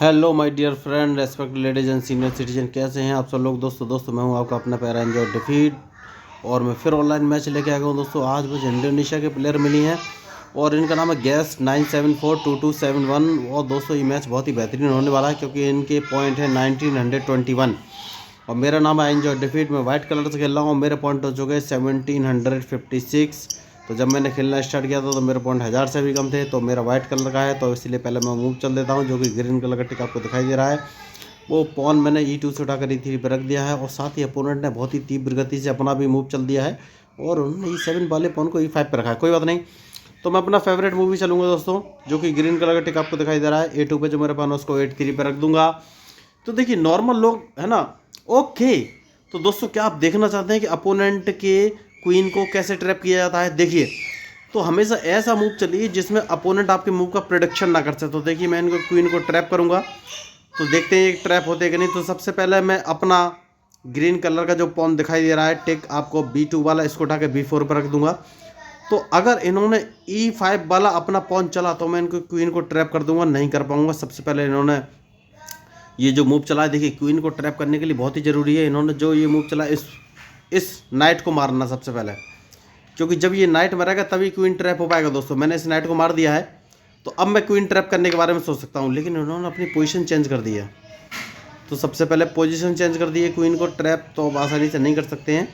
Hello my dear friend, respect ladies and senior citizen, कैसे हैं आप सब लोग। दोस्तों मैं हूं आपका अपना प्यारा एंजॉय डिफीट और मैं फिर ऑनलाइन मैच लेके आ गया हूं। दोस्तों आज मुझे इंडोनेशिया के प्लेयर मिली हैं और इनका नाम है गैस 9742271। और दोस्तों ये मैच बहुत ही बेहतरीन होने वाला है क्योंकि इनके पॉइंट है 1921 और मेरा नाम है एंजॉय डिफीट। मैं वाइट कलर से खेल रहा हूँ। मेरे पॉइंट हो चुके हैं 1756। तो जब मैंने खेलना स्टार्ट किया था तो मेरे पॉइंट 1000 से भी कम थे। तो मेरा वाइट कलर का है तो इसलिए पहले मैं मूव चल देता हूँ, जो कि ग्रीन कलर का टिक आपको दिखाई दे रहा है। वो पॉन मैंने E2 से उठाकर E3 पर रख दिया है और साथ ही अपोनेंट ने बहुत ही तीव्र गति से अपना भी मूव चल दिया है और उन्होंने E7 वाले पॉन को E5 पर रखा है। कोई बात नहीं, तो मैं अपना फेवरेट मूव भी चलूँगा दोस्तों, जो कि ग्रीन कलर का टिक आपको दिखाई दे रहा है। A2 पे जो मेरे पास उसको 8-3 पर रख दूंगा। तो देखिए नॉर्मल लोग है ना, ओके। तो दोस्तों क्या आप देखना चाहते हैं कि अपोनेंट के क्वीन को कैसे ट्रैप किया जाता है? देखिए, तो हमेशा ऐसा मूव चलिए जिसमें अपोनेंट आपके मूव का प्रेडिक्शन ना कर सके। तो देखिए मैं इनको क्वीन को ट्रैप करूंगा, तो देखते हैं एक ट्रैप होते कि नहीं। तो सबसे पहले मैं अपना ग्रीन कलर का जो पॉन दिखाई दे रहा है टिक आपको B2 वाला, इसको उठा के B4 पर रख दूंगा। तो अगर इन्होंने E5 वाला अपना पॉन चला तो मैं इनको क्वीन को ट्रैप कर दूंगा, नहीं कर पाऊंगा। सबसे पहले इन्होंने ये जो मूव चला है, देखिए क्वीन को ट्रैप करने के लिए बहुत ही ज़रूरी है इन्होंने जो ये मूव चला इस नाइट को मारना सबसे पहले, क्योंकि जब ये नाइट मरेगा तभी क्वीन ट्रैप हो पाएगा। दोस्तों मैंने इस नाइट को मार दिया है तो अब मैं क्वीन ट्रैप करने के बारे में सोच सकता हूँ, लेकिन उन्होंने अपनी पोजीशन चेंज कर दी है। तो सबसे पहले पोजीशन चेंज कर दी है, क्वीन को ट्रैप तो अब आसानी से नहीं कर सकते हैं।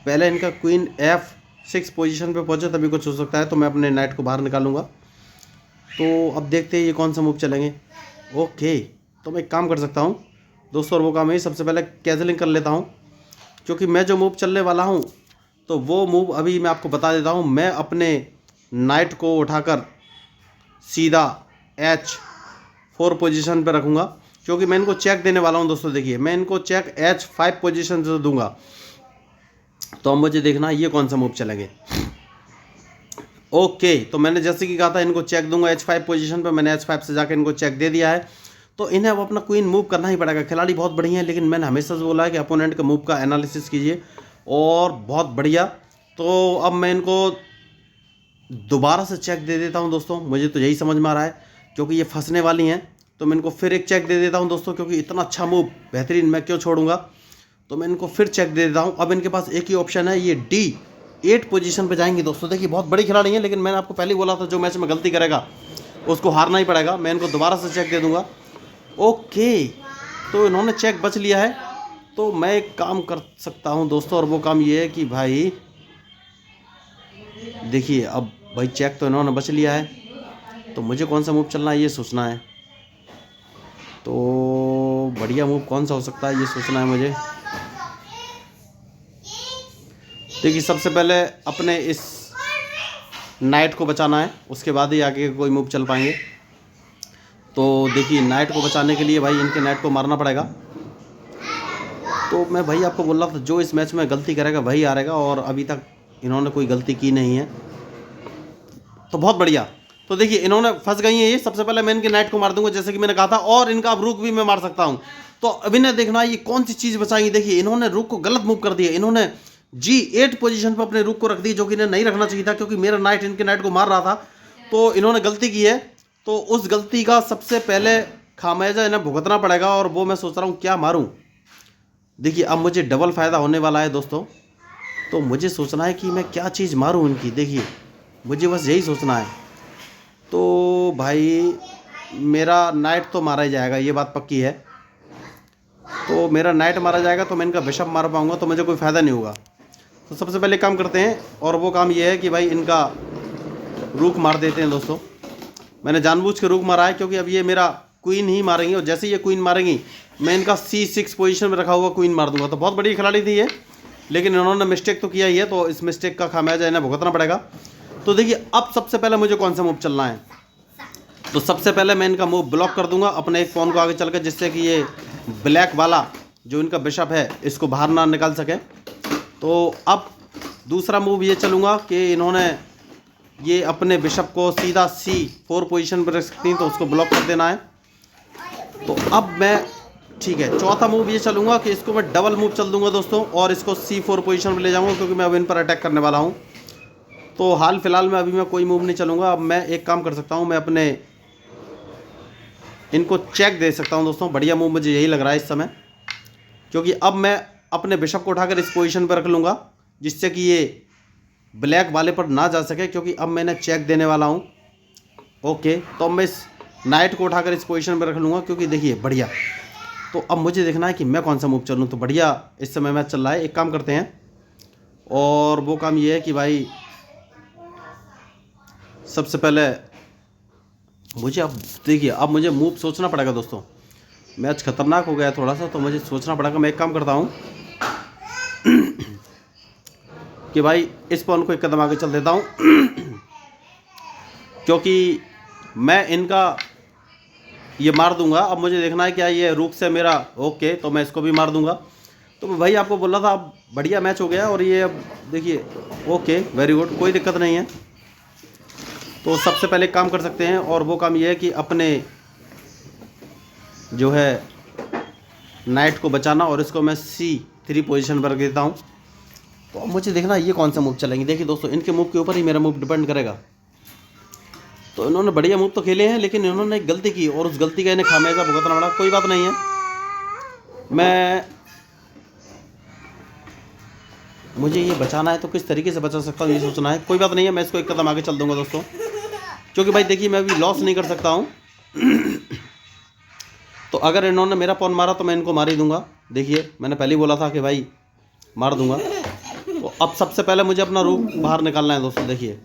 पहले इनका क्वीन F6 पोजीशन पे पहुंचे तभी कुछ हो सकता है। तो मैं अपने नाइट को बाहर निकालूंगा। तो अब देखते हैं ये कौन सा मूव चलेंगे। ओके, तो मैं एक काम कर सकता हूँ दोस्तों, और वो काम है सबसे पहले कैंसलिंग कर लेता हूँ, क्योंकि मैं जो मूव चलने वाला हूँ तो वो मूव अभी मैं आपको बता देता हूँ। मैं अपने नाइट को उठाकर सीधा H4 पोजीशन पर रखूँगा, क्योंकि मैं इनको चेक देने वाला हूँ। दोस्तों देखिए मैं इनको चेक H5 पोजीशन से दूंगा। तो अब मुझे देखना ये कौन सा मूव चलेंगे। ओके, तो मैंने जैसे कि कहा था इनको चेक दूंगा H5 पोजीशन पर। मैंने H5 से जाकर इनको चेक दे दिया है। तो इन्हें अब अपना क्वीन मूव करना ही पड़ेगा। खिलाड़ी बहुत बढ़िया है, लेकिन मैंने हमेशा से बोला है कि अपोनेंट के मूव का एनालिसिस कीजिए, और बहुत बढ़िया। तो अब मैं इनको दोबारा से चेक दे देता हूं दोस्तों, मुझे तो यही समझ में आ रहा है, क्योंकि ये फंसने वाली हैं। तो मैं इनको फिर एक चेक दे देता हूं दोस्तों, क्योंकि इतना अच्छा मूव बेहतरीन मैं क्यों छोड़ूंगा। तो मैं इनको फिर चेक दे देता हूं। अब इनके पास एक ही ऑप्शन है, ये D8 पोजीशन पे जाएंगे। दोस्तों देखिए बहुत बड़ी खिलाड़ी है, लेकिन मैंने आपको पहले ही बोला था जो मैच में गलती करेगा उसको हारना ही पड़ेगा। मैं इनको दोबारा से चेक दे दूंगा। ओके, तो इन्होंने चेक बच लिया है। तो मैं एक काम कर सकता हूं दोस्तों, और वो काम ये है कि भाई देखिए, अब भाई चेक तो इन्होंने बच लिया है, तो मुझे कौन सा मूव चलना है ये सोचना है। तो बढ़िया मूव कौन सा हो सकता है ये सोचना है मुझे। देखिए सबसे पहले अपने इस नाइट को बचाना है, उसके बाद ही आगे कोई मूव चल पाएंगे। तो देखिए नाइट को बचाने के लिए भाई इनके नाइट को मारना पड़ेगा। तो मैं भाई आपको बोल रहा था जो इस मैच में गलती करेगा वही हारेगा, और अभी तक इन्होंने कोई गलती की नहीं है। तो बहुत बढ़िया। तो देखिए इन्होंने फंस गई हैं ये। सबसे पहले मैं इनके नाइट को मार दूंगा जैसे कि मैंने कहा था, और इनका अब रुक भी मैं मार सकता हूँ। तो अभी ने देखना ये कौन सी चीज़ बचाएंगी। देखिए इन्होंने रुक को गलत मूव कर दिया, इन्होंने G8 पोजीशन पर अपने रुक को रख दी, जो कि इन्हें नहीं रखना चाहिए था, क्योंकि मेरा नाइट इनके नाइट को मार रहा था। तो इन्होंने गलती की है, तो उस गलती का सबसे पहले खामियाजा इन्हें भुगतना पड़ेगा, और वो मैं सोच रहा हूँ क्या मारूँ। देखिए अब मुझे डबल फ़ायदा होने वाला है दोस्तों। तो मुझे सोचना है कि मैं क्या चीज़ मारूं इनकी। देखिए मुझे बस यही सोचना है। तो भाई मेरा नाइट तो मारा ही जाएगा, ये बात पक्की है। तो मेरा नाइट मारा जाएगा तो मैं इनका बिशप मार पाऊंगा, तो मुझे कोई फ़ायदा नहीं होगा। तो सबसे पहले काम करते हैं, और वो काम ये है कि भाई इनका रूक मार देते हैं दोस्तों। मैंने जानबूझ के रूक मारा है, क्योंकि अब ये मेरा क्वीन ही मारेंगे, और जैसे ये क्वीन मारेंगी मैं इनका C6 पोजीशन में रखा हुआ क्वीन मार दूंगा। तो बहुत बड़ी खिलाड़ी थी ये, लेकिन इन्होंने मिस्टेक तो किया ही है, तो इस मिस्टेक का खामियाजा इन्हें भुगतना पड़ेगा। तो देखिए अब सबसे पहले मुझे कौन सा मूव चलना है। तो सबसे पहले मैं इनका मूव ब्लॉक कर दूंगा अपने एक पॉन को आगे चल कर, जिससे कि ये ब्लैक वाला जो इनका बिशप है इसको बाहर ना निकाल सके। तो अब दूसरा मूव ये चलूँगा कि इन्होंने ये अपने बिशप को सीधा C4 पोजीशन पर रख सकती हैं, तो उसको ब्लॉक कर देना है। तो अब मैं ठीक है, चौथा मूव ये चलूँगा कि इसको मैं डबल मूव चल दूंगा दोस्तों, और इसको C4 पोजीशन पर ले जाऊँगा, क्योंकि मैं अब इन पर अटैक करने वाला हूँ। तो हाल फिलहाल में अभी मैं कोई मूव नहीं चलूँगा। अब मैं एक काम कर सकता हूँ, मैं अपने इनको चेक दे सकता हूँ दोस्तों। बढ़िया मूव मुझे यही लग रहा है इस समय, क्योंकि अब मैं अपने बिशप को उठाकर इस पोजीशन पर रख लूँगा, जिससे कि ये ब्लैक वाले पर ना जा सके, क्योंकि अब मैंने चेक देने वाला हूँ। ओके, तो अब मैं इस नाइट को उठाकर इस पोजीशन पर रख लूँगा, क्योंकि देखिए बढ़िया। तो अब मुझे देखना है कि मैं कौन सा मूव चलूँ। तो बढ़िया इस समय मैच चल रहा है। एक काम करते हैं, और वो काम ये है कि भाई सबसे पहले मुझे, अब देखिए, अब मुझे मूव सोचना पड़ेगा दोस्तों। मैच खतरनाक हो गया थोड़ा सा, तो मुझे सोचना पड़ेगा। मैं एक काम करता हूँ कि भाई इस पॉन को एक कदम आगे चल देता हूँ क्योंकि मैं इनका ये मार दूंगा। अब मुझे देखना है क्या ये रूक से मेरा, ओके, तो मैं इसको भी मार दूंगा। तो मैं भाई आपको बोल रहा था, अब बढ़िया मैच हो गया, और ये अब देखिए, ओके, वेरी गुड, कोई दिक्कत नहीं है। तो सबसे पहले एक काम कर सकते हैं, और वो काम ये है कि अपने जो है नाइट को बचाना, और इसको मैं C3 पोजीशन पर रख देता हूँ। तो अब मुझे देखना है ये कौन सा मूव चलेंगे। देखिए दोस्तों, इनके मूव के ऊपर ही मेरा मूव डिपेंड करेगा। तो इन्होंने बढ़िया मूव तो खेले हैं, लेकिन इन्होंने एक गलती की, और उस गलती का इन्हें खामियाजा भुगतना पड़ा। कोई बात नहीं है, मुझे ये बचाना है, तो किस तरीके से बचा सकता हूँ ये सोचना है। कोई बात नहीं है, मैं इसको एक कदम आगे चल दूंगा दोस्तों, क्योंकि भाई देखिए मैं अभी लॉस नहीं कर सकता हूँ तो अगर इन्होंने मेरा पॉन मारा तो मैं इनको मार ही दूंगा। देखिए मैंने पहले ही बोला था कि भाई मार दूंगा। तो अब सबसे पहले मुझे अपना रूक बाहर निकालना है दोस्तों। देखिए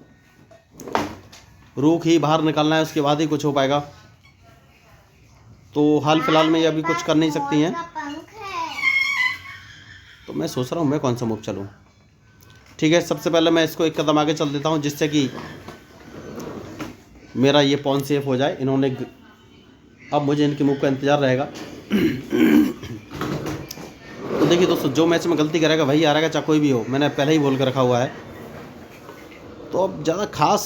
रूक ही बाहर निकालना है, उसके बाद ही कुछ हो पाएगा। तो हाल फिलहाल में ये अभी कुछ कर नहीं सकती हैं। तो मैं सोच रहा हूँ मैं कौन सा मूव चलूँ। ठीक है, सबसे पहले मैं इसको एक कदम आगे चल देता हूँ, जिससे कि मेरा ये पॉन सेफ हो जाए। इन्होंने, अब मुझे इनके मूव का इंतज़ार रहेगा तो देखिए दोस्तों, जो मैच में गलती करेगा वही हारेगा, चाहे कोई भी हो। मैंने पहले ही बोल कर रखा हुआ है। तो अब ज़्यादा खास,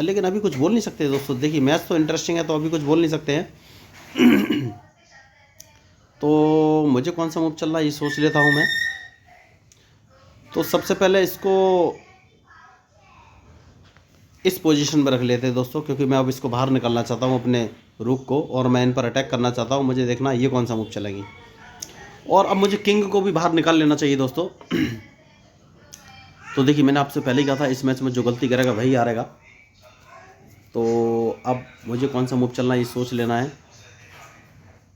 लेकिन अभी कुछ बोल नहीं सकते दोस्तों। देखिए मैच तो इंटरेस्टिंग है, तो अभी कुछ बोल नहीं सकते हैं तो मुझे कौन सा मूव चल रहा है ये सोच लेता हूँ मैं। तो सबसे पहले इसको इस पोजीशन पर रख लेते हैं दोस्तों, क्योंकि मैं अब इसको बाहर निकालना चाहता हूँ अपने रूक को, और मैं इन पर अटैक करना चाहता हूँ। मुझे देखना ये कौन सा मूव चलेगी। और अब मुझे किंग को भी बाहर निकाल लेना चाहिए दोस्तों तो देखिए मैंने आपसे पहले ही कहा था, इस मैच में जो गलती करेगा वही हारेगा। तो अब मुझे कौन सा मूव चलना है ये सोच लेना है।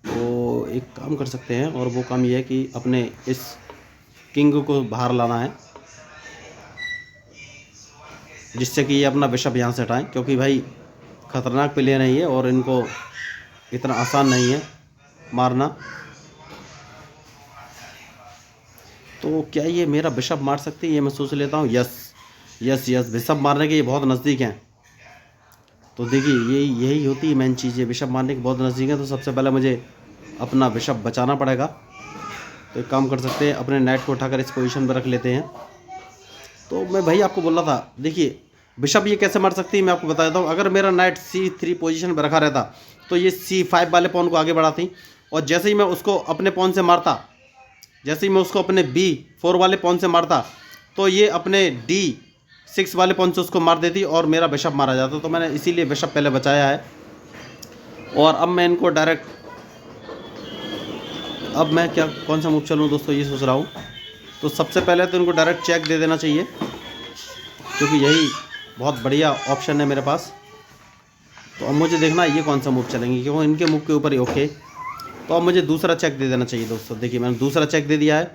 तो एक काम कर सकते हैं, और वो काम ये है कि अपने इस किंग को बाहर लाना है, जिससे कि ये अपना बिशप यहाँ से हटाएं, क्योंकि भाई ख़तरनाक प्लेयर नहीं है, और इनको इतना आसान नहीं है मारना। तो क्या ये मेरा बिशप मार सकती है, ये मैं सोच लेता हूँ। यस यस यस, बिशप मारने के ये बहुत नज़दीक हैं। तो देखिए यही होती है मेन चीज़, है बिशप मारने के बहुत नज़दीक है। तो सबसे पहले मुझे अपना बिशप बचाना पड़ेगा। तो एक काम कर सकते हैं, अपने नाइट को उठाकर इस पोजीशन पर रख लेते हैं। तो मैं भाई आपको बोल रहा था, देखिए बिशप ये कैसे मार सकती है मैं आपको बता देता हूँ। अगर मेरा नाइट C3 पोजीशन पर रखा रहता, तो ये C5 वाले पॉन को आगे बढ़ाती, और जैसे ही मैं उसको अपने पॉन से मारता, जैसे ही मैं उसको अपने B4 वाले पॉन से मारता, तो ये अपने D6 वाले पॉन से उसको मार देती, और मेरा बिशप मारा जाता। तो मैंने इसीलिए बिशप पहले बचाया है। और अब मैं इनको डायरेक्ट, अब मैं क्या कौन सा मूव चलूँ दोस्तों ये सोच रहा हूँ। तो सबसे पहले तो इनको डायरेक्ट चेक दे देना चाहिए, क्योंकि यही बहुत बढ़िया ऑप्शन है मेरे पास। तो अब मुझे देखना ये कौन सा मूव चलेंगे, क्योंकि इनके मूव के ऊपर ही, ओके। तो अब मुझे दूसरा चेक दे देना चाहिए दोस्तों। देखिए मैंने दूसरा चेक दे दिया है।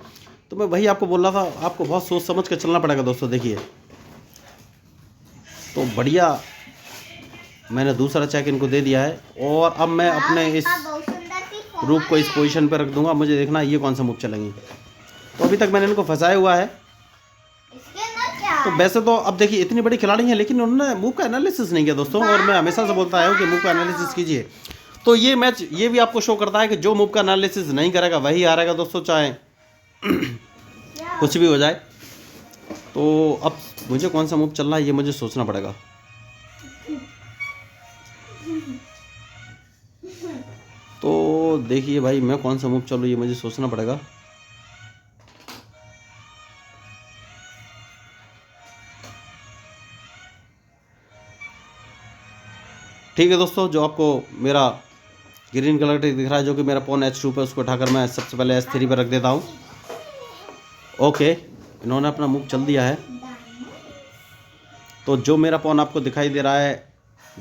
तो मैं वही आपको बोल रहा था, आपको बहुत सोच समझ कर चलना पड़ेगा दोस्तों। देखिए तो बढ़िया, मैंने दूसरा चेक इनको दे दिया है, और अब मैं अपने इस रूप को इस पोजीशन पर रख दूंगा। मुझे देखना ये कौन सा मूव चलेंगे। तो अभी तक मैंने इनको फंसाया हुआ है। तो वैसे तो अब देखिए इतनी बड़ी खिलाड़ी हैं, लेकिन उन्होंने मूव का एनालिसिस नहीं किया दोस्तों, और मैं हमेशा से बोलता आया हूँ कि मूव का एनालिसिस कीजिए। तो ये मैच ये भी आपको शो करता है कि जो मूव का एनालिसिस नहीं करेगा वही हारेगा दोस्तों, चाहे कुछ भी हो जाए। तो अब मुझे कौन सा मूव चलना है ये मुझे सोचना पड़ेगा। तो देखिए भाई मैं कौन सा मूव चलूँ ये मुझे सोचना पड़ेगा। ठीक है दोस्तों, जो आपको मेरा ग्रीन कलर का दिख रहा है जो कि मेरा पॉन H2 पे, उसको उठाकर मैं सबसे पहले S3 पे रख देता हूँ। ओके, इन्होंने अपना मूव चल दिया है। तो जो मेरा पॉन आपको दिखाई दे रहा है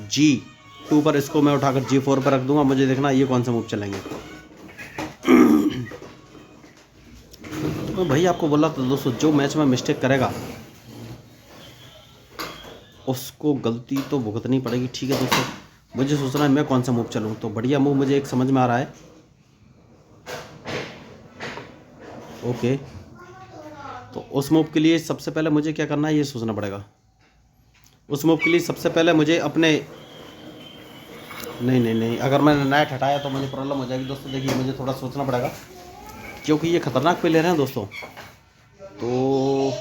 G2 पर, इसको मैं उठाकर G4 पर रख दूंगा। मुझे देखना ये कौन सा मूव चलेंगे। तो भाई आपको बोला तो दोस्तों, जो मैच में मिस्टेक करेगा उसको गलती तो भुगतनी पड़ेगी। ठीक है दोस्तों, मुझे सोचना है मैं कौन सा मूव चलूँ। तो बढ़िया मूव मुझे एक समझ में आ रहा है। ओके, तो उस मूव के लिए सबसे पहले मुझे क्या करना है ये सोचना पड़ेगा। उस मूव के लिए सबसे पहले मुझे अपने नहीं, अगर मैंने नाइट हटाया तो मुझे प्रॉब्लम हो जाएगी दोस्तों। देखिए, मुझे थोड़ा सोचना पड़ेगा क्योंकि ये खतरनाक प्लेयर हैं दोस्तों। तो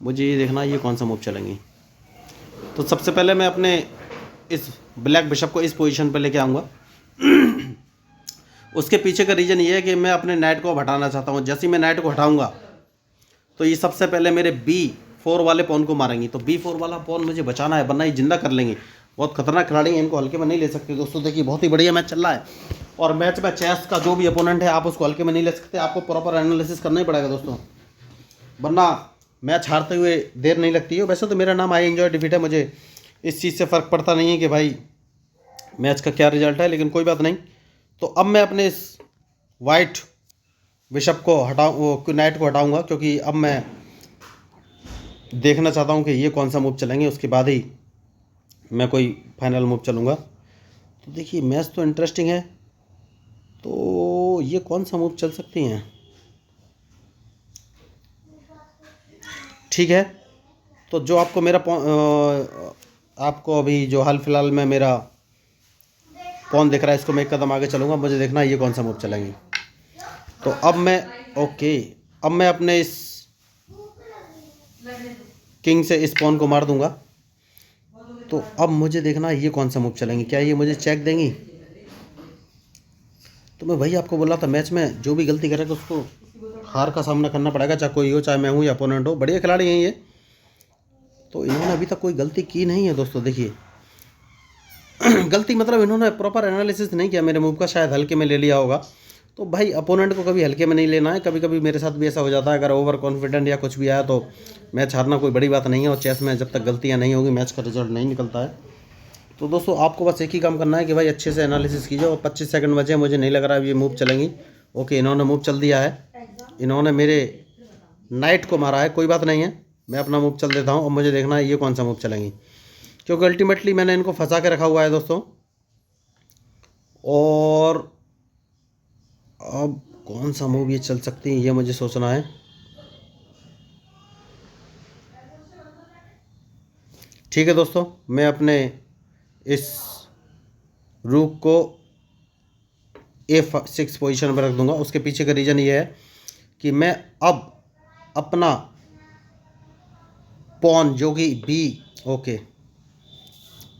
मुझे ये देखना है ये कौन सा मूव चलेंगे। तो सबसे पहले मैं अपने इस ब्लैक बिशप को इस पोजीशन पर लेके आऊँगा। उसके पीछे का रीज़न ये है कि मैं अपने नाइट को हटाना चाहता हूँ। जैसे ही मैं नाइट को हटाऊँगा तो ये सबसे पहले मेरे B4 वाले पॉन को मारेंगी। तो B4 वाला पॉन मुझे बचाना है, वरना ये जिंदा कर लेंगे। बहुत खतरनाक खिलाड़ी हैं, इनको हल्के में नहीं ले सकते दोस्तों। देखिए, बहुत ही बढ़िया मैच चल रहा है और मैच में चेस का जो भी अपोनेंट है आप उसको हल्के में नहीं ले सकते। आपको प्रॉपर एनालिसिस करना ही पड़ेगा दोस्तों, वरना मैच हारते हुए देर नहीं लगती है। वैसे तो मेरा नाम आई एंजॉय डिफीट है, मुझे इस चीज़ से फ़र्क पड़ता नहीं है कि भाई मैच का क्या रिजल्ट है, लेकिन कोई बात नहीं। तो अब मैं अपने इस वाइट बिशप को नाइट को हटाऊंगा, क्योंकि अब मैं देखना चाहता हूं कि ये कौन सा मूव चलेंगे, उसके बाद ही मैं कोई फाइनल मूव चलूँगा। तो देखिए, मैच तो इंटरेस्टिंग है। तो ये कौन सा मूव चल सकती हैं। ठीक है, तो जो आपको मेरा आपको अभी जो हाल फिलहाल में मेरा पॉन दिख रहा है, इसको मैं एक कदम आगे चलूँगा। मुझे देखना है ये कौन सा मूव चलेंगे। तो अब मैं अब मैं अपने इस किंग से इस पॉन को मार दूंगा। तो अब मुझे देखना है ये कौन सा मूव चलेंगे। क्या ये मुझे चेक देंगी। तो मैं भाई आपको बोला था, मैच में जो भी गलती करेगा उसको हार का सामना करना पड़ेगा, चाहे कोई हो, चाहे मैं हूँ या अपोनेंट हो। बढ़िया खिलाड़ी हैं ये। तो इन्होंने अभी तक कोई गलती की नहीं है दोस्तों। देखिए, गलती मतलब इन्होंने प्रॉपर एनालिसिस नहीं किया मेरे मूव का, शायद हल्के में ले लिया होगा। तो भाई अपोनेंट को कभी हल्के में नहीं लेना है। कभी कभी मेरे साथ भी ऐसा हो जाता है, अगर ओवर कॉन्फिडेंट या कुछ भी आया तो मैच हारना कोई बड़ी बात नहीं है। और चेस में जब तक गलतियाँ नहीं होगी मैच का रिजल्ट नहीं निकलता है। तो दोस्तों, आपको बस एक ही काम करना है कि भाई अच्छे से एनालिसिस कीजिए। और 25 सेकंड बचे, मुझे नहीं लग रहा है ये मूव चलेंगी। ओके, इन्होंने मूव चल दिया है, इन्होंने मेरे नाइट को मारा है। कोई बात नहीं है, मैं अपना मूव चल देता हूँ। और मुझे देखना है ये कौन सा मूव चलेंगी, क्योंकि अल्टीमेटली मैंने इनको फंसा के रखा हुआ है दोस्तों। और अब कौन सा मूव ये चल सकती है, ये मुझे सोचना है। ठीक है दोस्तों, मैं अपने इस रूक को A6 पोजीशन पर रख दूंगा। उसके पीछे का रीज़न ये है कि मैं अब अपना पॉन जो कि ओके,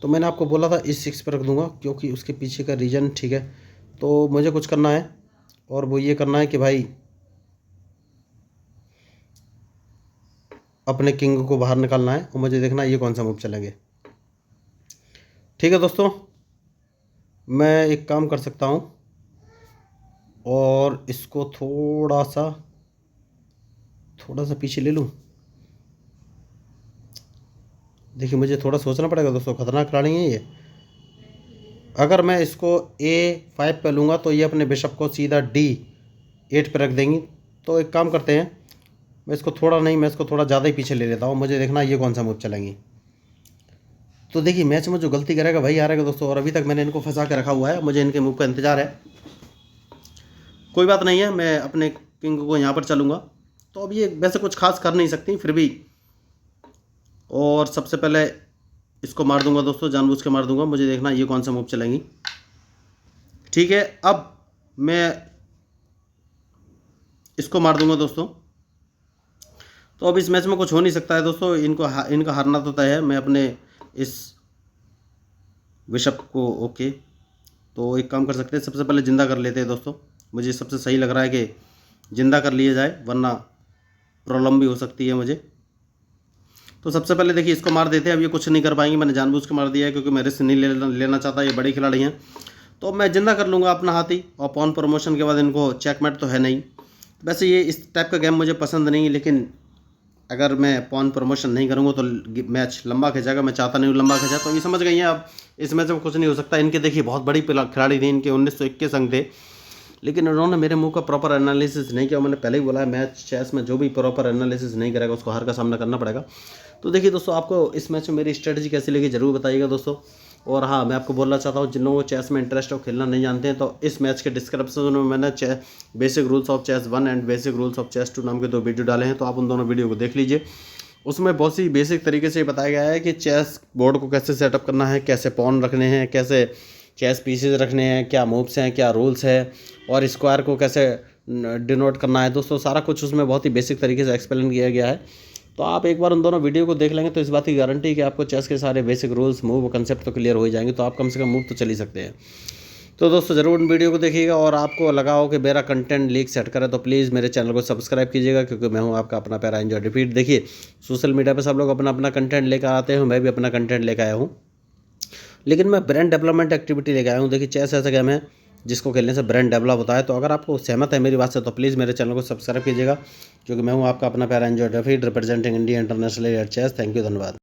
तो मैंने आपको बोला था इस 6 पर रख दूंगा, क्योंकि उसके पीछे का रीज़न। ठीक है, तो मुझे कुछ करना है और वो ये करना है कि भाई अपने किंग को बाहर निकालना है। और मुझे देखना है ये कौन सा मूव चलेंगे। ठीक है दोस्तों, मैं एक काम कर सकता हूँ और इसको थोड़ा सा पीछे ले लूँ। देखिए, मुझे थोड़ा सोचना पड़ेगा दोस्तों, खतरनाक खिलाड़ी है ये। अगर मैं इसको A5 पे लूँगा तो ये अपने बिशप को सीधा D8 पे रख देंगी। तो एक काम करते हैं, मैं इसको थोड़ा ज़्यादा ही पीछे ले लेता हूँ। मुझे देखना है ये कौन सा मूव चलेंगी। तो देखिए, मैच में जो गलती करेगा वही हारेगा दोस्तों। और अभी तक मैंने इनको फंसा के रखा हुआ है, मुझे इनके मूव का इंतज़ार है। कोई बात नहीं है, मैं अपने किंग को यहाँ पर चलूँगा। तो अब ये वैसे कुछ खास कर नहीं सकती फिर भी, और सबसे पहले इसको मार दूंगा दोस्तों, जानबूझ के मार दूंगा। मुझे देखना ये कौन सा मूव चलेंगी। ठीक है, अब मैं इसको मार दूंगा दोस्तों। तो अब इस मैच में कुछ हो नहीं सकता है दोस्तों, इनका हारना तो तय है। मैं अपने इस बिशप को ओके, तो एक काम कर सकते हैं, सबसे पहले जिंदा कर लेते हैं दोस्तों। मुझे सबसे सही लग रहा है कि जिंदा कर लिया जाए, वरना प्रॉब्लम भी हो सकती है मुझे। तो सबसे पहले देखिए, इसको मार देते हैं। अब ये कुछ नहीं कर पाएंगे, मैंने जानबूझ के मार दिया है क्योंकि मैं रिस्क नहीं लेना चाहता। ये बड़े खिलाड़ी हैं, तो मैं जिंदा कर लूँगा अपना हाथी, और पॉन प्रमोशन के बाद इनको चेकमेट तो है नहीं। वैसे ये इस टाइप का गेम मुझे पसंद नहीं, लेकिन अगर मैं पॉन प्रमोशन नहीं करूँगा तो मैच लंबा खिंचाएगा, मैं चाहता नहीं हूँ लंबा खिंचा। तो ये समझ गई हैं अब, इस मैच में कुछ नहीं हो सकता। इनके देखिए बहुत बड़ी खिलाड़ी थी, इनके 1921 अंक थे, लेकिन उन्होंने मेरे मुंह का प्रॉपर एनालिसिस नहीं किया। मैंने पहले ही बोला है, मैच चेस में जो भी प्रॉपर एनालिसिस नहीं करेगा उसको हार का सामना करना पड़ेगा। तो देखिए दोस्तों, आपको इस मैच में मेरी स्ट्रेटजी कैसी लगी ज़रूर बताइएगा दोस्तों। और हाँ, मैं आपको बोलना चाहता हूँ, जिन लोगों को चेस में इंटरेस्ट हो, खेलना नहीं जानते हैं, तो इस मैच के डिस्क्रिप्शन में मैंने basic rules of chess 1 and basic rules of chess 2 नाम के 2 वीडियो डाले हैं, तो आप उन दोनों वीडियो को देख लीजिए। उसमें बहुत सी बेसिक तरीके से बताया गया है कि चेस बोर्ड को कैसे सेटअप करना है, कैसे पॉन रखने हैं, कैसे चेस पीसेज रखने हैं, क्या मूव्स हैं, क्या रूल्स है, और स्क्वायर को कैसे डिनोट करना है। दोस्तों सारा कुछ उसमें बहुत ही बेसिक तरीके से एक्सप्लेन किया गया है। तो आप एक बार उन दोनों वीडियो को देख लेंगे तो इस बात की गारंटी है कि आपको चेस के सारे बेसिक रूल्स, मूव, कंसेप्ट तो क्लियर हो ही जाएंगे। तो आप कम से कम मूव तो चल ही सकते हैं। तो दोस्तों ज़रूर उन वीडियो को देखिएगा, और आपको लगा हो कि मेरा कंटेंट लीक सेट करे तो प्लीज़ मेरे चैनल को सब्सक्राइब कीजिएगा, क्योंकि मैं हूं आपका अपना प्यारा एंजॉय डिफीट। देखिए सोशल मीडिया पे सब लोग अपना अपना कंटेंट लेकर आते हैं, मैं भी अपना कंटेंट लेकर आया हूँ, लेकिन मैं ब्रेन डेवलपमेंट एक्टिविटी लेकर आया हूँ। देखिए चेस ऐसा गेम है जिसको खेलने से ब्रेन डेवलप होता है। तो अगर आपको सहमत है मेरी बात से तो प्लीज़ मेरे चैनल को सब्सक्राइब कीजिएगा, क्योंकि मैं हूँ आपका अपना प्यारा enjoy defeat, representing India international at chess. Thank you, धन्यवाद।